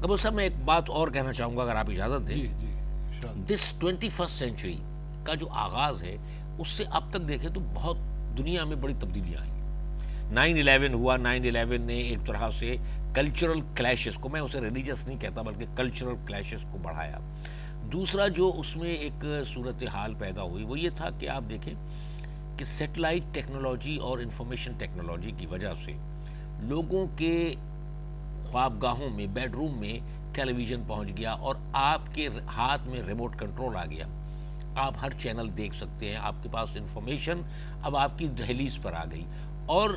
قبول صاحب میں ایک بات اور کہنا چاہوں گا اگر آپ اجازت دیں. جی جی دس 21st سینچری کا جو آغاز ہے اس سے اب تک دیکھیں تو بہت دنیا میں بڑی تبدیلیاں آئیں. 9/11 ہوا. 9/11 نے ایک طرح سے کلچرل کلیشز کو، میں اسے ریلیجس نہیں کہتا بلکہ کلچرل کلیشز کو بڑھایا. دوسرا جو اس میں ایک صورتحال پیدا ہوئی وہ یہ تھا کہ آپ دیکھیں کہ سیٹلائٹ ٹیکنالوجی اور انفارمیشن ٹیکنالوجی کی وجہ سے لوگوں کے خوابگاہوں میں، بیڈ روم میں ٹیلی ویژن پہنچ گیا اور آپ کے ہاتھ میں ریموٹ کنٹرول آ گیا. آپ ہر چینل دیکھ سکتے ہیں، آپ کے پاس انفارمیشن اب آپ کی دہلیز پر آ گئی. اور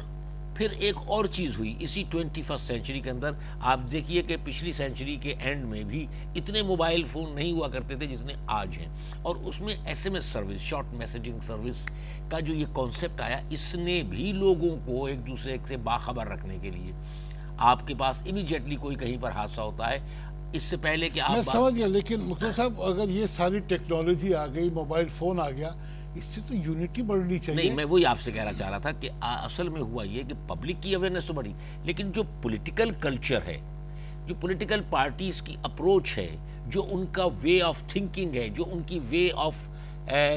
پھر ایک اور چیز ہوئی اسی 21st سینچری کے اندر. آپ دیکھیے کہ پچھلی سینچری کے اینڈ میں بھی اتنے موبائل فون نہیں ہوا کرتے تھے جتنے آج ہیں، اور اس میں SMS service, short messaging service کا جو یہ کانسیپٹ آیا، اس نے بھی لوگوں کو ایک دوسرے سے باخبر رکھنے کے لیے، آپ کے پاس امیڈیٹلی کوئی کہیں پر حادثہ ہوتا ہے اس سے پہلے کہ آپ میں سمجھ گیا. لیکن مختار صاحب اگر یہ ساری ٹیکنالوجی آ گئی، موبائل فون آ گیا، اس سے تو یونٹی بڑھنی چاہیے. نہیں، میں وہی آپ سے کہنا چاہ رہا تھا کہ اصل میں ہوا یہ کہ پبلک کی اویئرنیس تو بڑھی، لیکن جو پولیٹیکل کلچر ہے، جو پولیٹیکل پارٹیز کی اپروچ ہے، جو ان کا وے آف تھنکنگ ہے، جو ان کی وے آف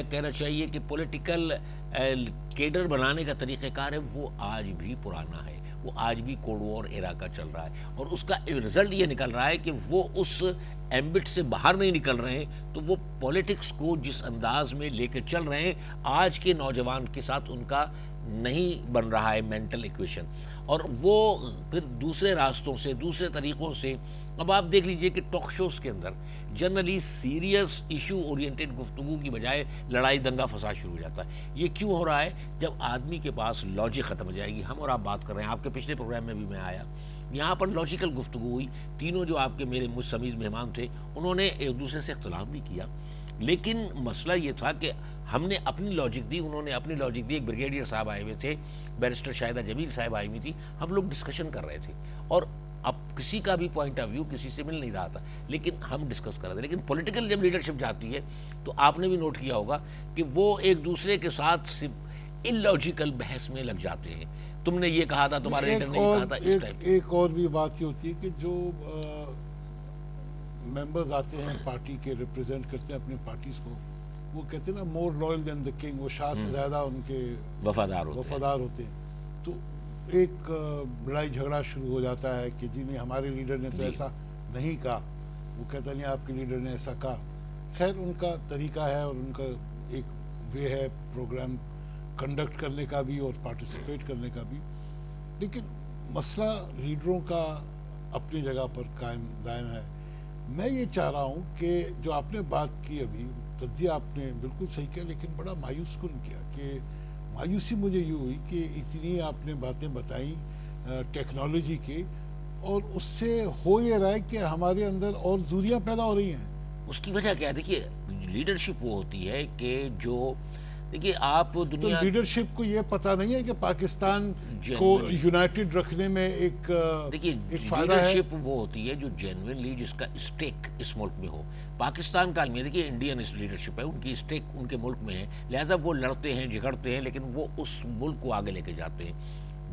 کہنا چاہیے کہ پولیٹیکل کیڈر بنانے کا طریقہ کار ہے، وہ آج بھی پرانا ہے. وہ آج بھی کوڈ وار ایرا کا چل رہا ہے، اور اس کا رزلٹ یہ نکل رہا ہے کہ وہ اس ایمبٹ سے باہر نہیں نکل رہے ہیں. تو وہ پولیٹکس کو جس انداز میں لے کے چل رہے ہیں آج کے نوجوان کے ساتھ ان کا نہیں بن رہا ہے مینٹل ایکویشن، اور وہ پھر دوسرے راستوں سے، دوسرے طریقوں سے. اب آپ دیکھ لیجئے کہ ٹاک شوز کے اندر جنرلی سیریس ایشو اورینٹڈ گفتگو کی بجائے لڑائی دنگا فساد شروع ہو جاتا ہے. یہ کیوں ہو رہا ہے؟ جب آدمی کے پاس لاجک ختم ہو جائے گی. ہم اور آپ بات کر رہے ہیں، آپ کے پچھلے پروگرام میں بھی میں آیا، یہاں پر لاجیکل گفتگو ہوئی. تینوں جو آپ کے میرے مجھ سمیز مہمان تھے انہوں نے ایک دوسرے سے اختلاف بھی کیا، لیکن مسئلہ یہ تھا کہ ہم نے اپنی لاجک دی، انہوں نے اپنی لاجک دی. ایک بریگیڈیئر صاحب آئے ہوئے تھے، بیرسٹر شاہدہ جمیل صاحب آئی ہوئی تھی، ہم لوگ ڈسکشن کر رہے تھے، اور اب کسی کا بھی پوائنٹ آف ویو کسی سے مل نہیں رہا تھا، لیکن ہم ڈسکس کر رہے تھے. لیکن پولیٹیکل جب لیڈرشپ جاتی ہے تو آپ نے بھی نوٹ کیا ہوگا کہ وہ ایک دوسرے کے ساتھ ان لاجیکل بحث میں لگ جاتے ہیں. تم نے یہ کہا تھا، تمہارے لیڈر نے یہ کہا تھا. اس ٹائپ ایک اور بھی بات یہ ہوتی ہے کہ جو ممبرز آتے ہیں پارٹی کے، ریپرزینٹ کرتے ہیں اپنے پارٹیز کو، وہ کہتے ہیں نا more loyal then the king, وہ شاہ سے زیادہ ان کے وفادار ہوتے ہیں. تو ایک لڑائی جھگڑا شروع ہو جاتا ہے کہ جی نہیں ہمارے لیڈر نے تو ایسا نہیں کہا، وہ کہتا نہیں آپ کے لیڈر نے ایسا کہا. خیر ان کا طریقہ ہے اور ان کا ایک وے ہے پروگرام کنڈکٹ کرنے کا بھی اور پارٹیسپیٹ کرنے کا بھی. لیکن مسئلہ لیڈروں کا اپنی جگہ پر قائم دائم ہے. میں یہ چاہ رہا ہوں کہ جو آپ نے بات کی ابھی، تجزیہ آپ نے بالکل صحیح کیا، لیکن بڑا مایوس کن کیا. کہ مایوسی مجھے یہ ہوئی کہ اتنی آپ نے باتیں بتائیں ٹیکنالوجی کی، اور اس سے ہو یہ رہا ہے کہ ہمارے اندر اور دوریاں پیدا ہو رہی ہیں. اس کی وجہ کیا ہے؟ دیکھیے لیڈرشپ وہ ہوتی ہے کہ جو، دیکھیے آپ دنیا، تو لیڈرشپ کو یہ پتہ نہیں ہے کہ پاکستان کو یونائٹڈ رکھنے میں ایک فائدہ ہے. لیڈرشپ وہ ہوتی ہے جو جینوئنلی جس کا اسٹیک اس ملک میں ہو. پاکستان کا عالمی ہے، دیکھیے انڈین لیڈرشپ ہے، ان کی اسٹیک ان کے ملک میں ہے، لہٰذا وہ لڑتے ہیں، جھگڑتے ہیں، لیکن وہ اس ملک کو آگے لے کے جاتے ہیں.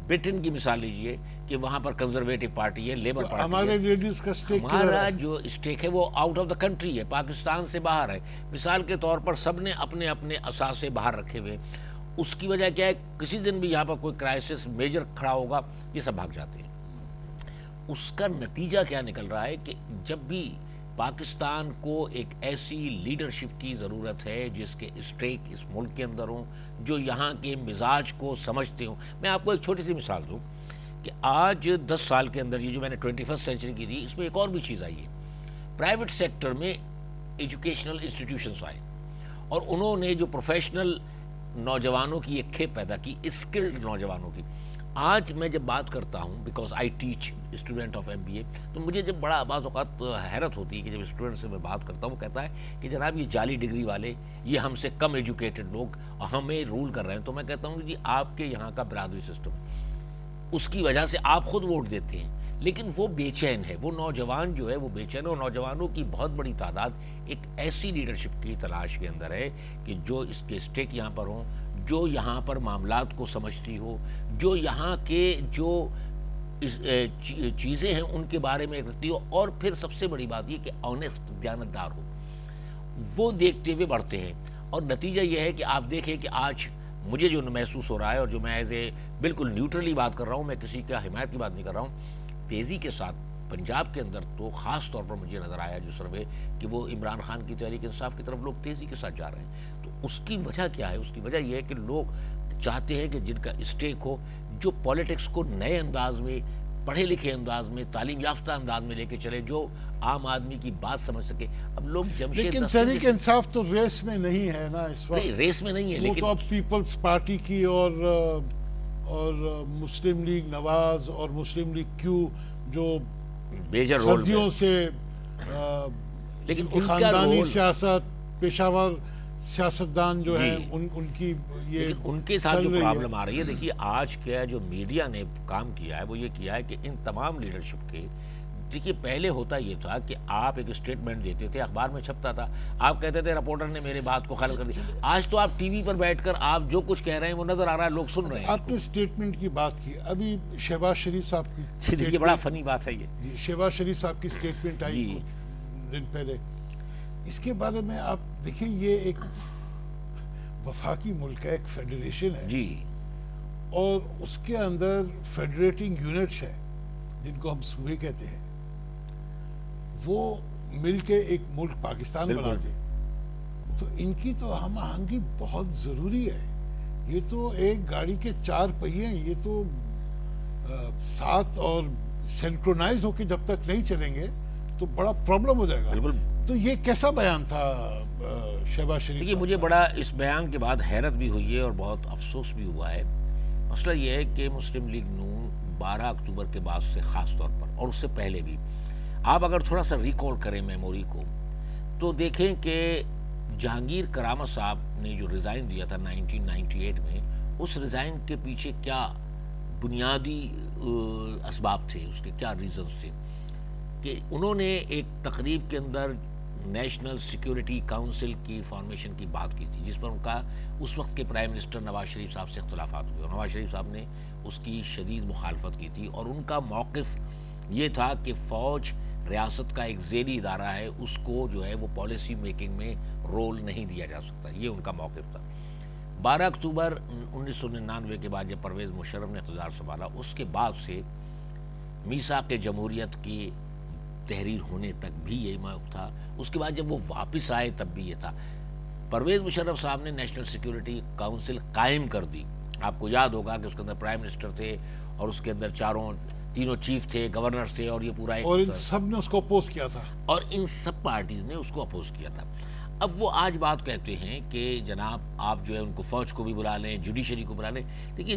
برٹن کی مثال لیجئے کہ وہاں پر کنزرویٹو پارٹی ہے، لیبر پارٹی ہے. ہمارے لیڈرز کا اسٹیک، ہمارا جو اسٹیک ہے وہ آؤٹ آف دا کنٹری ہے، پاکستان سے باہر ہے. مثال کے طور پر سب نے اپنے اپنے اثاثے باہر رکھے ہوئے. اس کی وجہ کیا ہے؟ کسی دن بھی یہاں پر کوئی کرائسس میجر کھڑا ہوگا، یہ سب بھاگ جاتے ہیں. اس کا نتیجہ کیا نکل رہا ہے کہ جب بھی پاکستان کو ایک ایسی لیڈرشپ کی ضرورت ہے جس کے اسٹیک اس ملک کے اندر ہوں، جو یہاں کے مزاج کو سمجھتے ہوں. میں آپ کو ایک چھوٹی سی مثال دوں کہ آج 10 سال کے اندر یہ جو میں نے 21st سینچری کی تھی، اس میں ایک اور بھی چیز آئی ہے. پرائیویٹ سیکٹر میں ایجوکیشنل انسٹیٹیوشنز آئے، اور انہوں نے جو پروفیشنل نوجوانوں کی ایک کھیپ پیدا کی، اسکلڈ نوجوانوں کی. آج میں جب بات کرتا ہوں، because I teach student of MBA، تو مجھے جب بڑا بعض اوقات حیرت ہوتی ہے کہ جب اسٹوڈنٹ سے میں بات کرتا ہوں، وہ کہتا ہے کہ جناب یہ جعلی ڈگری والے، یہ ہم سے کم ایجوکیٹڈ لوگ ہمیں رول کر رہے ہیں. تو میں کہتا ہوں جی آپ کے یہاں کا برادری سسٹم، اس کی وجہ سے آپ خود ووٹ دیتے ہیں، لیکن وہ بے چین ہے. وہ نوجوان جو ہے وہ بے چین ہے، اور نوجوانوں کی بہت بڑی تعداد ایک ایسی لیڈرشپ کی تلاش کے اندر ہے کہ جو اس کے اسٹیک یہاں پر ہوں، جو یہاں پر معاملات کو سمجھتی ہو، جو یہاں کے جو چیزیں ہیں ان کے بارے میں رکھتی ہو، اور پھر سب سے بڑی بات یہ کہ آنیسٹ، دیانتدار ہو، وہ دیکھتے ہوئے بڑھتے ہیں۔ اور نتیجہ یہ ہے کہ آپ دیکھیں کہ آج مجھے جو محسوس ہو رہا ہے، اور جو میں ایز اے بالکل نیوٹرلی بات کر رہا ہوں، میں کسی کا حمایت کی بات نہیں کر رہا ہوں، تیزی کے ساتھ پنجاب کے اندر تو خاص طور پر مجھے نظر آیا جو سروے، کہ وہ عمران خان کی تحریک انصاف کی طرف لوگ تیزی کے ساتھ جا رہے ہیں۔ تو اس کی وجہ کیا ہے؟ اس کی وجہ یہ ہے کہ لوگ چاہتے ہیں کہ جن کا اسٹیک ہو، جو پولیٹکس کو نئے انداز میں، پڑھے لکھے انداز میں، تعلیم یافتہ انداز میں لے کے چلے، جو عام آدمی کی بات سمجھ سکے۔ اب لوگ جمشید لیکن نسیم تحریک انصاف تو ریس میں نہیں ہے نا اس وقت، ریس میں نہیں ہے، وہ لیکن تو اب پیپلز پارٹی کی اور مسلم لیگ نواز اور مسلم لیگ کیو جو میجر رول میں، صدیوں سے لیکن جن کی ان کا خاندانی رول، سیاست، پیشہ ور سیاستدان جو ہیں ان کی یہ لیکن ان کے ساتھ چل جو رہی ہے۔ پرابلم آ رہی ہے، دیکھیے آج کیا جو میڈیا نے کام کیا ہے وہ یہ کیا ہے کہ ان تمام لیڈرشپ کے، دیکھیے پہلے ہوتا یہ تھا کہ آپ ایک اسٹیٹمنٹ دیتے تھے، اخبار میں چھپتا تھا، آپ کہتے تھے رپورٹر نے میرے بات کو خلل کر دی۔ آج تو آپ ٹی وی پر بیٹھ کر آپ جو کچھ کہہ رہے ہیں وہ نظر آ رہا ہے، لوگ سن رہے ہیں۔ آپ نے اسٹیٹمنٹ کی بات کی، ابھی شہباز شریف صاحب کی دیکھیے بڑا فنی بات ہے یہ، شہباز شریف صاحب کی اسٹیٹمنٹ آئی کچھ دن پہلے، اس کے بارے میں آپ دیکھیں، یہ ایک وفاقی ملک ہے، ایک فیڈریشن ہے جی، اور اس کے اندر فیڈریٹنگ یونٹس ہیں جن کو ہم صوبے کہتے ہیں، وہ مل کے ایک ملک پاکستان بناتے ہیں۔ تو ان کی تو ہم آہنگی بہت ضروری ہے۔ یہ تو ایک گاڑی کے 4 پہیے ہیں، یہ تو ساتھ اور سینکرونائز ہو کے جب تک نہیں چلیں گے تو بڑا پرابلم ہو جائے گا۔ بالکل۔ تو یہ کیسا بیان تھا شہباز شریف دیکھیے صاحب مجھے کا؟ بڑا اس بیان کے بعد حیرت بھی ہوئی ہے اور بہت افسوس بھی ہوا ہے۔ مسئلہ یہ ہے کہ مسلم لیگ نون 12 اکتوبر کے بعد سے خاص طور پر، اور اس سے پہلے بھی، آپ اگر تھوڑا سا ریکال کریں میموری کو، تو دیکھیں کہ جہانگیر کرامت صاحب نے جو ریزائن دیا تھا 1998 میں، اس ریزائن کے پیچھے کیا بنیادی اسباب تھے، اس کے کیا ریزنز تھے، کہ انہوں نے ایک تقریب کے اندر نیشنل سیکیورٹی کاؤنسل کی فارمیشن کی بات کی تھی، جس پر ان کا اس وقت کے پرائم منسٹر نواز شریف صاحب سے اختلافات ہوئے، اور نواز شریف صاحب نے اس کی شدید مخالفت کی تھی، اور ان کا موقف یہ تھا کہ فوج ریاست کا ایک ذیلی ادارہ ہے، اس کو جو ہے وہ پالیسی میکنگ میں رول نہیں دیا جا سکتا، یہ ان کا موقف تھا۔ 12 اکتوبر 1999 کے بعد جب پرویز مشرف نے اقتدار سنبھالا، اس کے بعد سے میثاق جمہوریت کی تحریر ہونے تک بھی یہی موقف تھا۔ اس کے بعد جب وہ واپس آئے تب بھی یہ تھا۔ پرویز مشرف صاحب نے نیشنل سیکیورٹی کاؤنسل قائم کر دی، آپ کو یاد ہوگا کہ اس کے اندر پرائم منسٹر تھے، اور اس کے اندر تینوں چیف تھے، گورنرز تھے، اور یہ پورا ایک، اور ان سب نے اس کو اپوز کیا تھا، اور ان سب پارٹیز نے اس کو اپوز کیا تھا۔ اب وہ آج بات کہتے ہیں کہ جناب آپ جو ہے ان کو فوج کو بھی بلا لیں، جوڈیشری کو بلا لیں۔ دیکھیے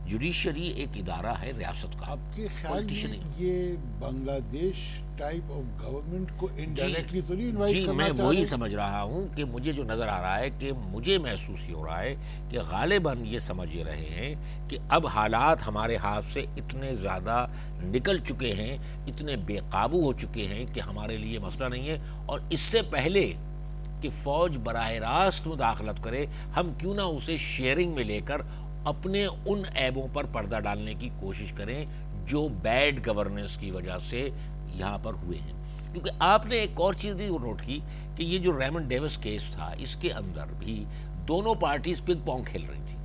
جوڈیشری ایک ادارہ ہے ریاست کا، آپ کے خیال میں یہ بنگلہ دیش ٹائپ آف گورنمنٹ کو انڈائریکٹلی تو نہیں انوائٹ کرنا میں چاہ وہی رہے؟ سمجھ رہا ہوں کہ مجھے جو نظر آ رہا ہے، کہ مجھے محسوس ہی ہو رہا ہے کہ غالباً یہ سمجھ رہے ہیں کہ اب حالات ہمارے ہاتھ سے اتنے زیادہ نکل چکے ہیں، اتنے بے قابو ہو چکے ہیں کہ ہمارے لیے مسئلہ نہیں ہے، اور اس سے پہلے کہ فوج براہ راست مداخلت کرے، ہم کیوں نہ اسے شیئرنگ میں لے کر اپنے ان عیبوں پر پردہ ڈالنے کی کوشش کریں جو بیڈ گورننس کی وجہ سے یہاں پر ہوئے ہیں۔ کیونکہ آپ نے ایک اور چیز بھی نوٹ کی کہ یہ جو ریمنڈ ڈیوس کیس تھا، اس کے اندر بھی دونوں پارٹیز پنگ پونگ کھیل رہی تھی۔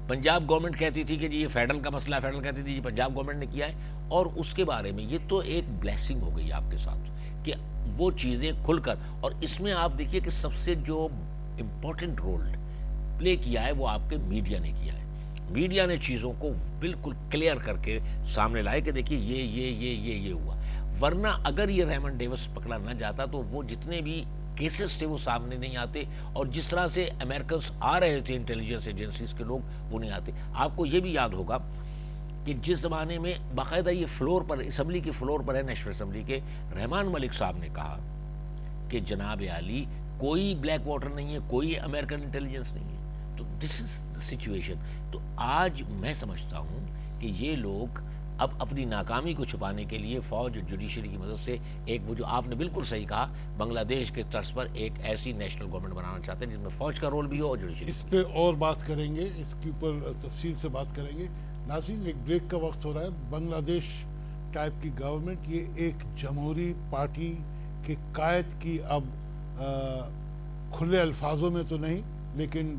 پنجاب گورنمنٹ کہتی تھی کہ جی یہ فیڈرل کا مسئلہ ہے، فیڈرل کہتی تھی جی پنجاب گورنمنٹ نے کیا ہے، اور اس کے بارے میں یہ تو ایک بلیسنگ ہو گئی آپ کے ساتھ کہ وہ چیزیں کھل کر، اور اس میں آپ دیکھیے کہ سب سے جو امپورٹنٹ رول پلے کیا ہے وہ آپ کے میڈیا نے کیا ہے۔ میڈیا نے چیزوں کو بالکل کلیئر کر کے سامنے لائے کہ دیکھیے یہ ہوا، ورنہ اگر یہ ریمنڈ ڈیوس پکڑا نہ جاتا تو وہ جتنے بھی کیسز تھے وہ سامنے نہیں آتے، اور جس طرح سے امریکنز آ رہے تھے انٹیلیجنس ایجنسیز کے لوگ، وہ نہیں آتے۔ آپ کو یہ بھی یاد ہوگا کہ جس زمانے میں باقاعدہ یہ فلور پر، اسمبلی کے فلور پر ہے، نیشنل اسمبلی کے، رحمان ملک صاحب نے کہا کہ جناب عالی کوئی بلیک واٹر نہیں ہے، کوئی امریکن انٹیلیجنس نہیں ہے۔ تو دس از دا سچویشن۔ تو آج میں سمجھتا ہوں کہ یہ لوگ اب اپنی ناکامی کو چھپانے کے لیے فوج اور جوڈیشری کی مدد سے ایک، وہ جو آپ نے بالکل صحیح کہا، بنگلہ دیش کے طرز پر ایک ایسی نیشنل گورنمنٹ بنانا چاہتے ہیں جس میں فوج کا رول بھی ہو اور جوڈیشری۔ اس پہ اور بات کریں گے، اس کے اوپر تفصیل سے بات کریں گے، ناظرین ایک بریک کا وقت ہو رہا ہے. بنگلہ دیش ٹائپ کی گورنمنٹ یہ ایک جمہوری پارٹی کے قائد کی اب کھلے الفاظوں میں تو نہیں لیکن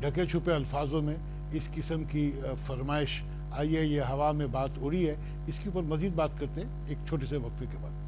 ڈھکے چھپے الفاظوں میں اس قسم کی فرمائش آئی ہے, یہ ہوا میں بات اڑی ہے. اس کے اوپر مزید بات کرتے ہیں ایک چھوٹے سے وقفے کے بعد.